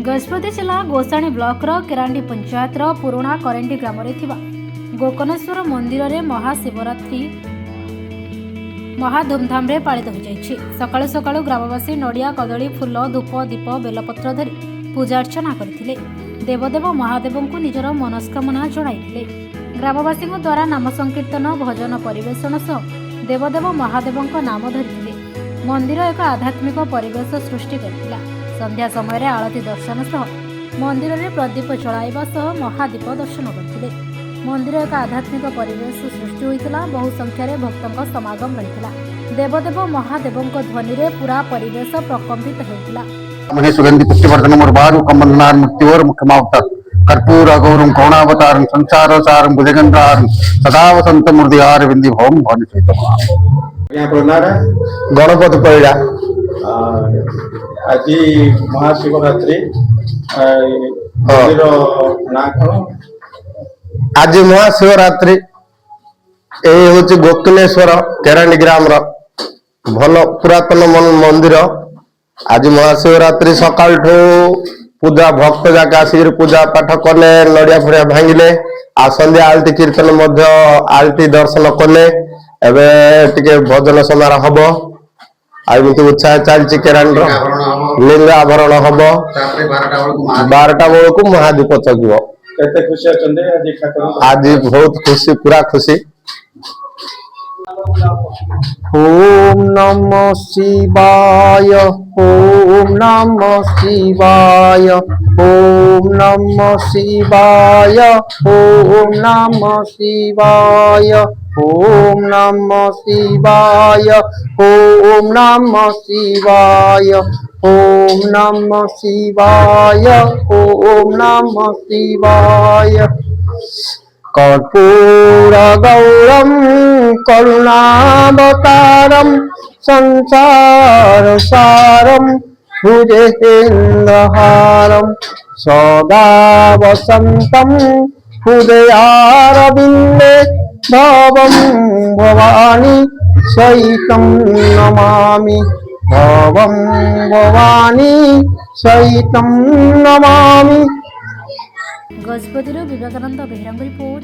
गजपति जिला गोसाणी ब्लॉक केरांडी पंचायत पुराणा करेंडी ग्राम गोकर्णेश्वर मंदिर में महाशिवरात्रि महा धूमधाम पालित हो जाइछि। सकाळु सकाळु ग्रामवासी नड़िया कदली फूल धूप दीप बेलपत्र धरी पूजा अर्चना करथिले। देवदेव महादेव को निजर मनस्कामना जणाइथिले। ग्रामवासी द्वारा नाम संकीर्तन भजन परिवेषण सह देवदेव महादेव नाम धरिथिले। मंदिर एक आध्यात्मिक परिवेश सृष्टि करथिला। संध्या समय आरती दर्शन सह मंदिर में प्रदीप जलाइबा सह महादीप दर्शन करथिले। मंदिर एक आध्यात्मिक परिवेश सृष्टि होइतिला। बहु संख्यार भक्तों समागम रहितिला। देवदेव महादेव ध्वनि रे पूरा परिवेश प्रकम्पित होइतिला। महे सुगंधि पुष्टिवर्धन मुर्बारु कमलनार मुक्तिवर मुख्यमावतार कर्पूर गौरम कौणावतारम संसार सारम भुजगंधारम सदा वसंत मूर्तिहार बिंदी भवम भवन गणपति पैड़ा आज महाशिवरात्रि मंदिर ना कौन आज महाशिवरात्रि हूँ गोकर्णेश्वर केरांडी ग्राम भल पुरातन मंदिर। आज महाशिवरात्रि सकाल पूजा भक्त जाके आसिक पूजा पाठ कले नड़िया फड़िया भांगिले आ संध्या आलती कीर्तन आलती दर्शन कले टिके भजन समारोह हम आमती उत्साह चलती केरांडी लिंग आवरण हम 12टा बेलू महादीप चगिव। आज बहुत खुशी पूरा खुशी। ओम नमः शिवाय ओम नमः शिवाय ओम नमः शिवाय ओम नमः शिवाय ओम नमः शिवाय ओम नमः शिवाय ओम नमः शिवाय ओम नमः शिवाय। कर्पूर गौरम करुणावतारम संसार सारम भुजगेन्द्रहारम सदा वसंतम हृदयारविंदे भवम भवानी सहितं नमामि भवम भवानी सहितं नमामि। गजपति विवेकानंद बेहरा रिपोर्ट।